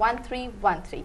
1313।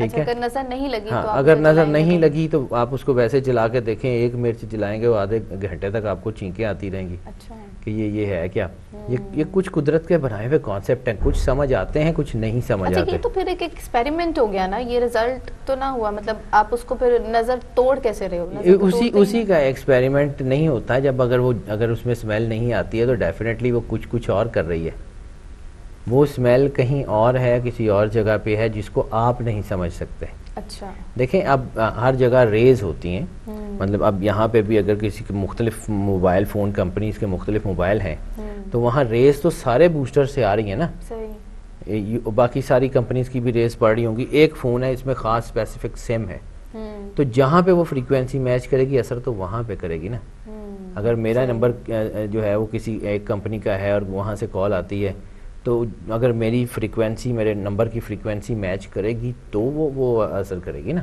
ٹھیک ہے. اگر نظر نہیں لگی ہاں تو اگر نظر نہیں لگی تو آپ اس کو ویسے جلا کے دیکھیں, ایک مرچ جلائیں گے وہ آدھے گھنٹے تک آپ کو چینکیں آتی رہیں گی کہ یہ ہے کیا. یہ کچھ قدرت کے بنائے ہوئے کانسیپٹ ہیں, کچھ سمجھ آتے ہیں کچھ نہیں سمجھ آتے. یہ تو پھر ایک ایکسپیریمنٹ ہو گیا نا, یہ رزلٹ تو نہ ہوا, مطلب آپ اس کو پھر نظر توڑ کیسے رہے ہو؟ اسی کا ایکسپیریمنٹ نہیں ہوتا ہے. جب اگر اس میں اسمیل نہیں آتی ہے تو ڈیفینیٹلی وہ کچھ اور کر رہی ہے. وہ اسمیل کہیں اور ہے, کسی اور جگہ پہ ہے جس کو آپ نہیں سمجھ سکتے. اچھا دیکھیں اب ہر جگہ ریز ہوتی ہیں, مطلب اب یہاں پہ بھی اگر کسی کے مختلف موبائل فون کمپنیز کے مختلف موبائل ہیں تو وہاں ریز تو سارے بوسٹر سے آ رہی ہیں نا. باقی ساری کمپنیز کی بھی ریز پڑ رہی ہوں گی. ایک فون ہے اس میں خاص اسپیسیفک سم ہے, تو جہاں پہ وہ فریکوینسی میچ کرے گی اثر تو وہاں پہ کرے گی نا. اگر میرا نمبر جو ہے وہ کسی ایک کمپنی کا ہے اور وہاں سے کال آتی ہے تو اگر میری فریکوینسی میرے نمبر کی فریکوینسی میچ کرے گی تو وہ اثر کرے گی نا.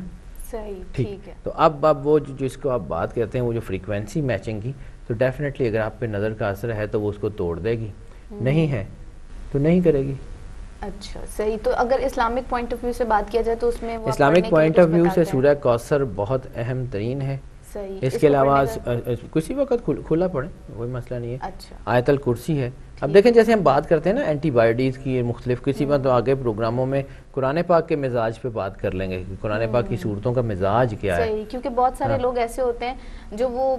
صحیح, ٹھیک ہے. تو اب وہ جس کو آپ بات کرتے ہیں وہ جو فریکوینسی میچنگ کی, تو ڈیفینیٹلی اگر آپ پہ نظر کا اثر ہے تو وہ اس کو توڑ دے گی, نہیں ہے تو نہیں کرے گی. اچھا صحیح. تو اگر اسلامک پوائنٹ آف ویو سے بات کیا جائے تو اس میں اسلامک پوائنٹ آف ویو سے سورہ کوثر بہت اہم ترین ہے. اس کے علاوہ کسی وقت کھلا پڑھیں, کوئی مسئلہ نہیں ہے. آیت الکرسی ہے. اب دیکھیں جیسے ہم بات کرتے ہیں نا اینٹی بائیوٹیز کی مختلف, کسی میں تو آگے پروگراموں میں قرآن پاک کے مزاج پہ بات کر لیں گے کہ قرآن پاک کی صورتوں کا مزاج کیا ہے. صحیح, کیونکہ بہت سارے لوگ ایسے ہوتے ہیں جو وہ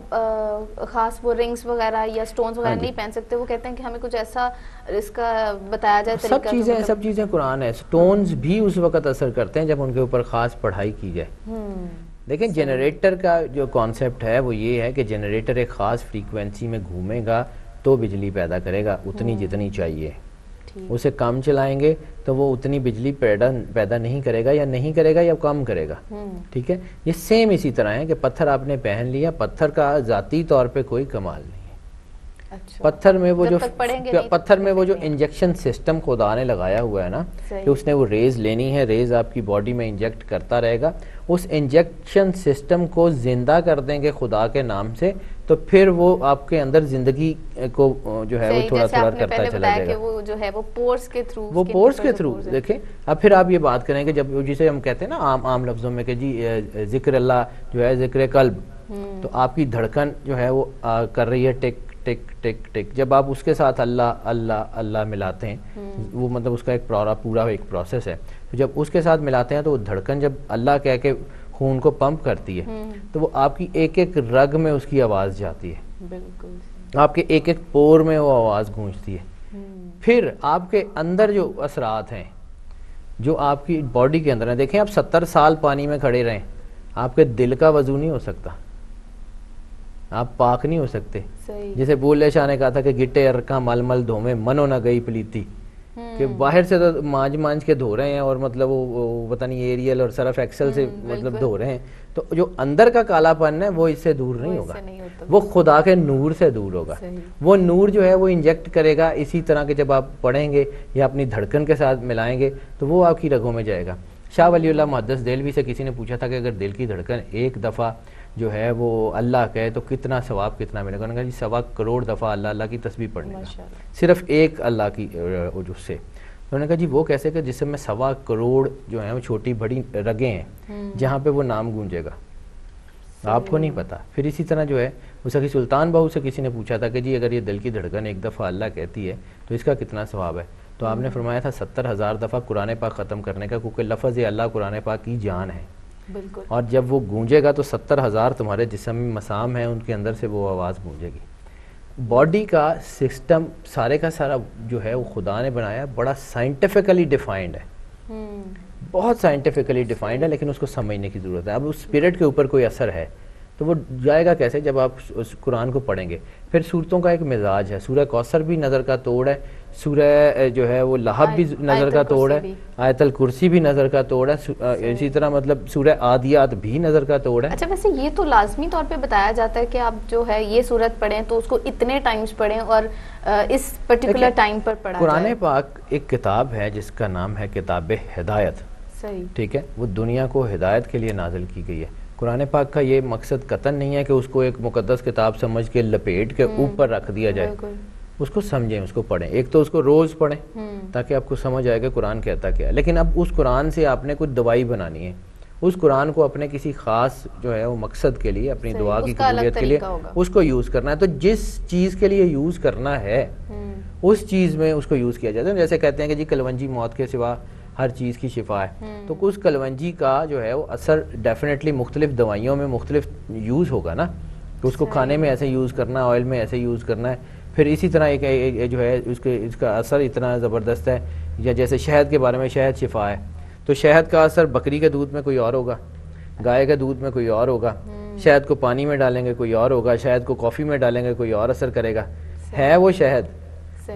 خاص وہ رنگز وغیرہ یا سٹونز وغیرہ نہیں پہن سکتے, وہ کہتے ہیں کہ ہمیں کچھ ایسا اس کا بتایا جائے طریقہ. سب چیزیں قرآن ہے. سٹونز بھی اس وقت اثر کرتے ہیں جب ان کے اوپر خاص پڑھائی کی جائے. دیکھیں جنریٹر کا جو کانسیپٹ ہے وہ یہ ہے کہ جنریٹر ایک خاص فریکوینسی میں گھومے گا تو بجلی پیدا کرے گا اتنی جتنی چاہیے. اسے کم چلائیں گے تو وہ اتنی بجلی پیدا نہیں کرے گا, یا نہیں کرے گا یا کم کرے گا. ٹھیک ہے, یہ سیم اسی طرح ہے کہ پتھر آپ نے پہن لیا, پتھر کا ذاتی طور پہ کوئی کمال نہیں ہے. پتھر میں وہ جو انجیکشن سسٹم خدا نے لگایا ہوا ہے نا, کہ اس نے وہ ریز لینی ہے, ریز آپ کی باڈی میں انجیکٹ کرتا رہے گا, اس انجیکشن سسٹم کو زندہ کر دیں گے خدا کے نام سے, تو پھر وہ آپ کے اندر زندگی کو جو ہے وہ تھوڑا تھوڑا کرتا چلا جائے گا. وہ جو ہے وہ پورس کے تھرو دیکھیں. اب پھر آپ یہ بات کریں کہ جب جسے ہم کہتے ہیں نا عام لفظوں میں کہ جی ذکر اللہ جو ہے ذکر قلب, تو آپ کی دھڑکن جو ہے وہ کر رہی ہے ٹک ٹک ٹک ٹک. جب آپ اس کے ساتھ اللہ اللہ اللہ ملاتے ہیں, وہ مطلب اس کا ایک پورا ایک پروسیس ہے, تو جب اس کے ساتھ ملاتے ہیں تو وہ دھڑکن جب اللہ کہہ کے خون کو پمپ کرتی ہے تو وہ آپ کی ایک ایک رگ میں اس کی آواز جاتی ہے. بالکل, آپ کے ایک ایک پور میں وہ آواز گونجتی ہے. پھر آپ کے اندر جو اثرات ہیں جو آپ کی باڈی کے اندر ہیں, دیکھیں آپ 70 سال پانی میں کھڑے رہیں, آپ کے دل کا وضو نہیں ہو سکتا, آپ پاک نہیں ہو سکتے. جیسے بولے شاہ نے کہا تھا کہ گٹے ارکاں مل مل دھومے منو نہ گئی پلیتی, کہ باہر سے تو مانج کے دھو رہے ہیں اور مطلب وہ پتہ نہیں ایریل اور سرف ایکسل سے مطلب دھو رہے ہیں, تو جو اندر کا کالا پن ہے وہ اس سے دور نہیں ہوگا, وہ خدا کے نور سے دور ہوگا. وہ نور جو ہے وہ انجیکٹ کرے گا اسی طرح کہ جب آپ پڑھیں گے یا اپنی دھڑکن کے ساتھ ملائیں گے تو وہ آپ کی رگوں میں جائے گا. شاہ ولی اللہ محدث دہلوی سے کسی نے پوچھا تھا کہ اگر دل کی دھڑکن ایک دفعہ جو ہے وہ اللہ کہے تو کتنا ثواب کتنا ملے گا. انہوں نے کہا جی 1.25 کروڑ دفعہ اللہ اللہ کی تسبیح پڑھنے کا, صرف ایک اللہ کی اس سے. انہوں نے کہا جی وہ کیسے کہ جس میں 1.25 کروڑ جو ہیں وہ چھوٹی بڑی رگیں ہیں جہاں پہ وہ نام گونجے گا, آپ کو نہیں پتا. پھر اسی طرح جو ہے وہ سخی سلطان بہو سے کسی نے پوچھا تھا کہ جی اگر یہ دل کی دھڑکن ایک دفعہ اللہ کہتی ہے تو اس کا کتنا ثواب ہے, تو آپ نے فرمایا تھا 70,000 دفعہ قرآن پاک ختم کرنے کا, کیونکہ لفظ اللہ قرآن پاک کی جان ہے. بالکل, اور جب وہ گونجے گا تو 70,000 تمہارے جسم میں مسام ہیں ان کے اندر سے وہ آواز گونجے گی. باڈی کا سسٹم سارے کا سارا جو ہے وہ خدا نے بنایا, بڑا سائنٹیفکلی ڈیفائنڈ ہے, بہت سائنٹیفکلی ڈیفائنڈ ہے, لیکن اس کو سمجھنے کی ضرورت ہے. اب اس اسپرٹ کے اوپر کوئی اثر ہے تو وہ جائے گا کیسے جب آپ اس قرآن کو پڑھیں گے. پھر صورتوں کا ایک مزاج ہے, سورہ کوثر بھی نظر کا توڑ ہے, سورہ جو ہے وہ لہب بھی نظر کا توڑ ہے, آیت الکرسی بھی نظر کا توڑ ہے, اسی طرح مطلب سورہ عادیات بھی نظر کا توڑ ہے. اچھا ویسے یہ تو لازمی طور پہ بتایا جاتا ہے کہ آپ جو ہے یہ سورت پڑھیں تو اس کو اتنے ٹائمز پڑھیں اور اس پرٹیکولر ٹائم پر پڑھا جائے. قرآن پاک ایک کتاب ہے جس کا نام ہے کتاب ہدایت. صحیح, ٹھیک ہے, وہ دنیا کو ہدایت کے لیے نازل کی گئی ہے. قرآن پاک کا یہ مقصد قطعاً نہیں ہے کہ اس کو ایک مقدس کتاب سمجھ کے لپیٹ کے اوپر رکھ دیا جائے. اس کو سمجھیں, اس کو پڑھیں. ایک تو اس کو روز پڑھیں تاکہ آپ کو سمجھ آئے کہ قرآن کہتا کیا ہے. لیکن اب اس قرآن سے آپ نے کوئی دوائی بنانی ہے, اس قرآن کو اپنے کسی خاص جو ہے وہ مقصد کے لیے, اپنی دعا کی قبولیت کے لیے اس کو یوز کرنا ہے. تو جس چیز کے لیے یوز کرنا ہے اس چیز میں اس کو یوز کیا جاتا ہے. جیسے کہتے ہیں کہ جی کلونجی موت کے سوا ہر چیز کی شفا ہے, تو اس کلونجی کا جو ہے وہ اثر ڈیفینیٹلی مختلف دوائیوں میں مختلف یوز ہوگا نا. تو اس کو کھانے میں ایسے یوز کرنا ہے, آئل میں ایسے یوز کرنا ہے. پھر اسی طرح ایک جو ہے اس کا اثر اتنا زبردست ہے. یا جیسے شہد کے بارے میں, شہد شفا ہے, تو شہد کا اثر بکری کے دودھ میں کوئی اور ہوگا, گائے کے دودھ میں کوئی اور ہوگا. شہد کو پانی میں ڈالیں گے کوئی اور ہوگا, شہد کو کافی میں ڈالیں گے کوئی اور اثر کرے گا. ہے وہ شہد,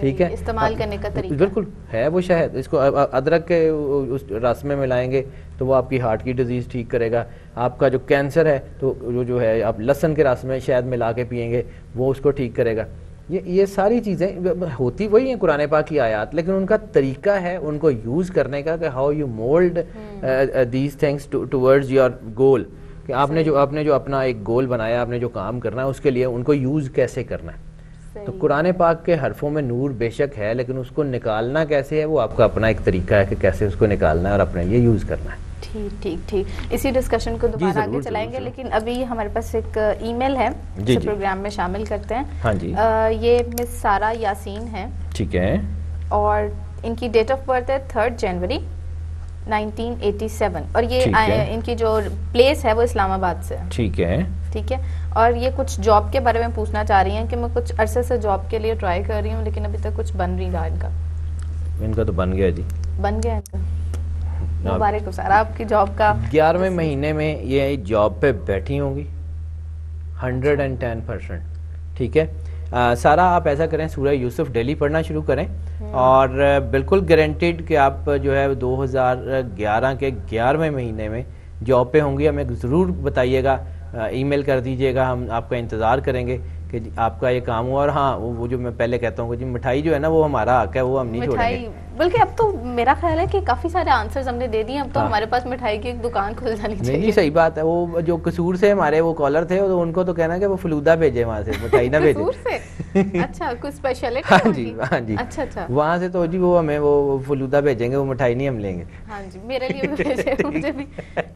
ٹھیک ہے, استعمال کرنے کا طریقہ بالکل ہے وہ شہد. اس کو ادرک کے اس رس میں ملائیں گے تو وہ آپ کی ہارٹ کی ڈیزیز ٹھیک کرے گا. آپ کا جو کینسر ہے تو جو ہے آپ لہسن کے رس میں شہد ملا کے پئیں گے, وہ اس کو ٹھیک کرے گا. یہ ساری چیزیں ہوتی وہی ہیں قرآن پاک کی آیات, لیکن ان کا طریقہ ہے ان کو یوز کرنے کا, کہ how you mould these things towards your goal, کہ آپ نے جو اپنا ایک گول بنایا, آپ نے جو کام کرنا ہے اس کے لیے ان کو یوز کیسے کرنا ہے. تو قرآن پاک کے حرفوں میں نور بے شک ہے, لیکن اس کو نکالنا کیسے ہے وہ آپ کا اپنا ایک طریقہ ہے کہ کیسے اس کو نکالنا ہے اور اپنے لیے یوز کرنا ہے. ٹھیک اسی ڈسکشن کو دوبارہ آگے چلائیں گے, لیکن ابھی ہمارے پاس ایک ای میل ہے جسے پروگرام میں شامل کرتے ہیں. ہاں جی, یہ مس سارا یاسین ہے, ٹھیک ہے, اور ان کی ڈیٹ آف برتھ ہے 3 جنوری 1987, اور یہ ان کی جو پلیس ہے وہ اسلام آباد سے ہے. ٹھیک ہے, اور یہ کچھ جاب کے بارے میں پوچھنا چاہ رہی ہیں کہ میں کچھ عرصے سے جاب کے لیے ٹرائی کر رہی ہوں, لیکن ابھی تک کچھ بن نہیں رہا. ان کا تو بن گیا جی, بن گیا ان کا. مبارک ہو سر آپ کی جاب کا. 11ویں مہینے میں یہ جاب پہ بیٹھی ہوں گی 110%. ٹھیک ہے سارا, آپ ایسا کریں سورہ یوسف ڈیلی پڑھنا شروع کریں, اور بالکل گارنٹیڈ کہ آپ جو ہے 2011 کے 11ویں مہینے میں جاب پہ ہوں گی. ہمیں ضرور بتائیے گا, ای میل کر دیجیے گا, ہم آپ کا انتظار کریں گے کہ آپ کا یہ کام ہوا. اور ہاں وہ جو میں پہلے کہتا ہوں کہ جی مٹھائی جو ہے نا وہ ہمارا حق ہے, وہ ہم نہیں چھوڑیں گے. بلکہ اب تو میرا خیال ہے کہ کافی سارے آنسرز ہم نے دے دیے, اب تو ہمارے پاس مٹھائی کی ایک دکان کھل جانی چاہیے. نہیں صحیح بات ہے. وہ جو قصور سے ہمارے وہ کالر تھے تو ان کو تو کہنا کہ وہ فلودہ بھیجے وہاں سے, مٹھائی نہ بھیجے. قصور سے؟ اچھا, کچھ اسپیشلٹی. ہاں جی, اچھا وہاں سے تو جی وہ ہمیں وہ فلودہ بھیجیں گے, وہ مٹھائی نہیں ہم لیں گے. ہاں جی, میرے لیے بھی بھیجے, مجھے بھی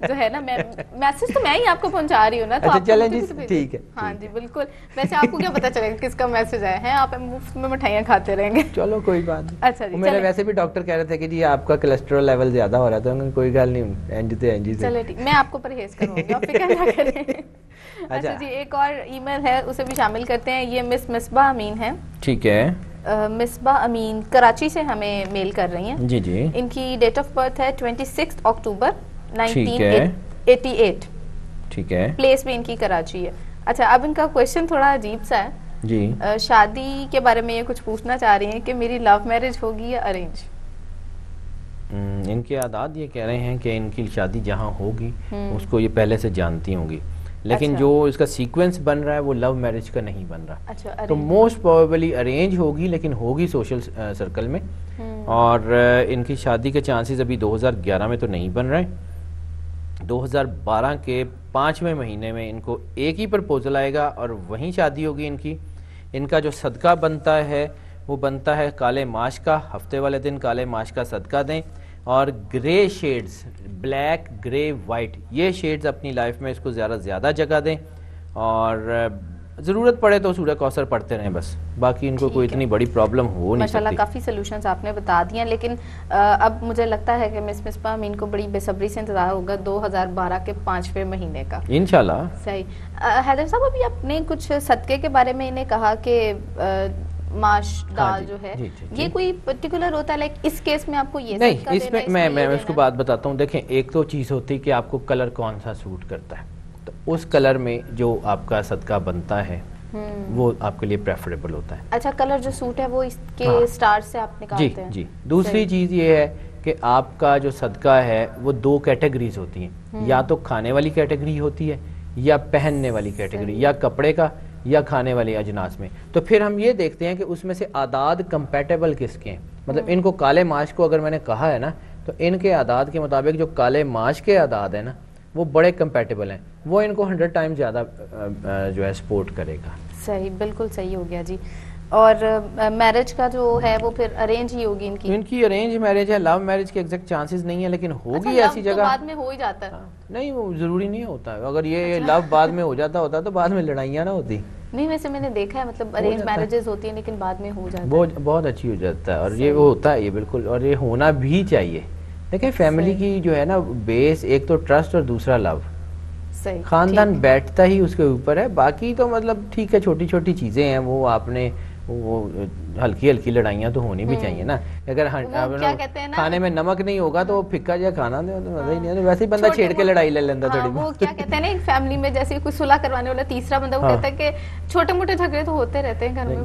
جو ہے نا, میسج تو میں ہی آپ کو پہنچا رہی ہوں نا. اچھا چلیں جی, ٹھیک ہے. ہاں جی بالکل. ویسے آپ کو کیا پتا چلے گا کس کا میسج آیا ہے, آپ مفت میں مٹھائیاں کھاتے رہیں گے. چلو کوئی بات نہیں. اچھا جی, میرے ویسے بھی ڈاکٹر کہہ رہے تھے کہ جی آپ کا کولیسٹرول لیول زیادہ ہو رہا تھا. کوئی گل نہیں, انج سے چلے ٹھیک, میں آپ کو پرہیز کروں گی, آپ فکر نہ کریں. اچھا جی, ایک اور ای میل ہے, اسے بھی شامل کرتے ہیں. یہ مس مصباح امین ہے. ٹھیک ہے, مصباح امین کراچی سے ہمیں میل کر رہی ہیں. جی جی, ان کی ڈیٹ آف برتھ ہے 26 اکتوبر 1988. ٹھیک ہے, پلیس بھی ان کی کراچی ہے. اچھا, اب ان کا کویشچن تھوڑا عجیب سا ہے جی. شادی کے بارے میں یہ کچھ پوچھنا چاہ رہی ہیں کہ میری لو میرج ہوگی یا ارینج. ان کے عادات یہ کہہ رہے ہیں کہ ان کی شادی جہاں ہوگی اس کو یہ پہلے سے جانتی ہوں گی, لیکن جو اس کا سیکوینس بن رہا ہے وہ لو میرج کا نہیں بن رہا. تو موسٹ پروبیبلی ارینج ہوگی, لیکن ہوگی سوشل سرکل میں. اور ان کی شادی کے چانسز ابھی 2011 میں تو نہیں بن رہے. 2012 کے 5ویں مہینے میں ان کو ایک ہی پرپوزل آئے گا اور وہیں شادی ہوگی ان کی. ان کا جو صدقہ بنتا ہے وہ بنتا ہے کالے ماش کا. ہفتے والے دن کالے ماش کا صدقہ دیں, اور گرے شیڈز, بلیک, گرے, وائٹ, یہ شیڈز اپنی لائف میں اس کو زیادہ جگہ دیں. اور ضرورت پڑے تو سورہ کوثر پڑھتے رہیں بس, باقی ان کو کوئی اتنی بڑی پرابلم ہو نہیں سکتی. ماشاءاللہ کافی سولوشنز آپ نے بتا دیا, لیکن اب مجھے لگتا ہے کہ مس مصباح امین کو بڑی بے صبری سے انتظار ہوگا 2012 کے 5ویں مہینے کا انشاءاللہ. صحیح. حیدر صاحب, ابھی آپ نے کچھ صدقے کے بارے میں انہیں کہا کہ ماش دال جو ہے یہ کوئی پرٹیکولر ہوتا ہے, لائک اس کیس میں آپ کو یہ نہیں, اس میں میں اس کو بات بتاتا ہوں. دیکھیں, ایک تو چیز ہوتی ہے کہ آپ کو کلر کون سا سوٹ کرتا ہے, تو اس کلر میں جو آپ کا صدقہ بنتا ہے وہ آپ کے لیے پریفریبل ہوتا ہے. اچھا, کلر جو سوٹ ہے وہ اس کے سٹار سے آپ نکالتے ہیں. جی. دوسری چیز یہ ہے کہ آپ کا جو صدقہ ہے وہ 2 کیٹیگریز ہوتی ہیں, یا تو کھانے والی کیٹیگری ہوتی ہے یا پہننے والی کیٹیگری, یا کپڑے کا یا کھانے والی اجناس میں. تو پھر ہم یہ دیکھتے ہیں کہ اس میں سے اعداد کمپیٹیبل کس کے ہیں. مطلب ان کو کالے ماش کو اگر میں نے کہا ہے نا, تو ان کے اعداد کے مطابق جو کالے ماش کے اعداد ہیں نا وہ بڑے کمپیٹیبل ہیں, وہ ان کو 100 ٹائم زیادہ جو ہے سپورٹ کرے گا. صحیح, بالکل صحیح ہو گیا جی. اور میرج کا جو ہے وہ پھر ارینج ہی ہوگی ان کی ارینج میرج ہے. لو میرج کے ایگزیکٹ چانسز نہیں ہے, لیکن ہوگی ایسی جگہ. بعد میں ہو ہی جاتا ہے. نہیں وہ ضروری نہیں ہوتا. اگر یہ لو بعد میں ہو جاتا تو بعد میں لڑائیاں نہ ہوتی. نہیں ویسے میں نے دیکھا ہے, مطلب ارینج میرجز ہوتی ہیں لیکن بعد میں ہو جاتا ہے. بہت اچھی ہو جاتا ہے, اور یہ وہ ہوتا ہے یہ بالکل, اور یہ ہونا بھی چاہیے. دیکھیں فیملی کی جو ہے نا بیس, ایک تو ٹرسٹ اور دوسرا لو. خاندان بیٹھتا ہی اس کے اوپر ہے. باقی تو مطلب ٹھیک ہے, چھوٹی چھوٹی چیزیں ہیں وہ آپ نے, وہ ہلکی ہلکی لڑائیاں تو ہونی بھی چاہیے نا. اگر کھانے میں نمک نہیں ہوگا تو وہ پھکا جا کھانا مزہ ہی نہیں. ویسے ہی بندہ چھیڑ کے لڑائی لے لینا تھوڑی. وہ کیا کہتے ہیں نا, ایک فیملی میں جیسے کوئی صلح کروانے والا تیسرا بندہ, وہ کہتا ہے کہ چھوٹے موٹے جھگڑے تو ہوتے رہتے ہیں گھر میں.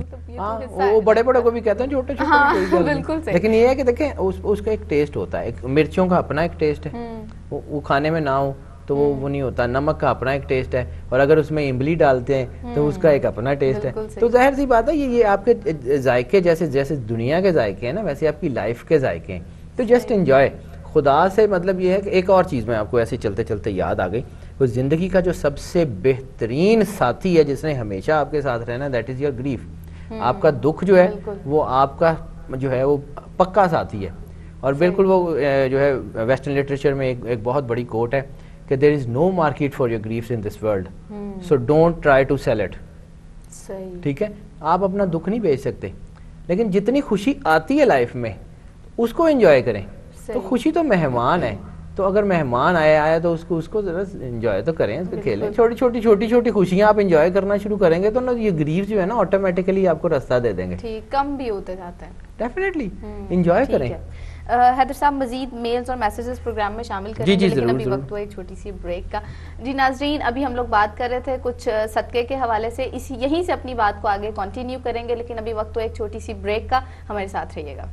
وہ بڑے بڑے کو بھی کہتے ہیں چھوٹے چھوٹے, بالکل. لیکن یہ ہے کہ دیکھیں اس کا ایک ٹیسٹ ہوتا ہے. مرچوں کا اپنا ایک ٹیسٹ ہے, وہ کھانے میں نہ ہو تو وہ نہیں ہوتا. نمک کا اپنا ایک ٹیسٹ ہے, اور اگر اس میں املی ڈالتے ہیں تو اس کا ایک اپنا ٹیسٹ ہے. تو ظاہر سی بات ہے یہ آپ کے ذائقے جیسے دنیا کے ذائقے ہیں نا, ویسے آپ کی لائف کے ذائقے ہیں. تو جسٹ انجوائے. خدا سے مطلب یہ ہے کہ ایک اور چیز میں آپ کو ایسے چلتے چلتے یاد آ گئی, وہ زندگی کا جو سب سے بہترین ساتھی ہے جس نے ہمیشہ آپ کے ساتھ رہنا, دیٹ از یور گریف. آپ کا دکھ جو ہے وہ آپ کا جو ہے وہ پکا ساتھی ہے. اور بالکل وہ جو ہے ویسٹرن لٹریچر میں ایک بہت بڑی کوٹ ہے کہ there is no market for your griefs in this world, so don't try to sell it. ٹھیک ہے, آپ اپنا دکھ نہیں بیچ سکتے, لیکن جتنی خوشی آتی ہے لائف میں اس کو انجوائے کریں. تو خوشی تو مہمان ہے, تو اگر مہمان آیا تو اس کو ذرا انجوائے تو کریں, کھیلیں. چھوٹی چھوٹی خوشیاں آپ انجوائے کرنا شروع کریں گے تو نا یہ گریف جو ہے نا آٹومیٹکلی آپ کو راستہ دے دیں گے. کم بھی ہوتے جاتے ہیں. ڈیفینیٹلی انجوائے کریں. حیدر صاحب مزید میلز اور میسیجز پروگرام میں شامل کریں گے, لیکن ابھی وقت ہوا ایک چھوٹی سی بریک کا. جی ناظرین, ابھی ہم لوگ بات کر رہے تھے کچھ صدقے کے حوالے سے, یہیں سے اپنی بات کو آگے کنٹینیو کریں گے, لیکن ابھی وقت ہوا ایک چھوٹی سی بریک کا. ہمارے ساتھ رہیے گا.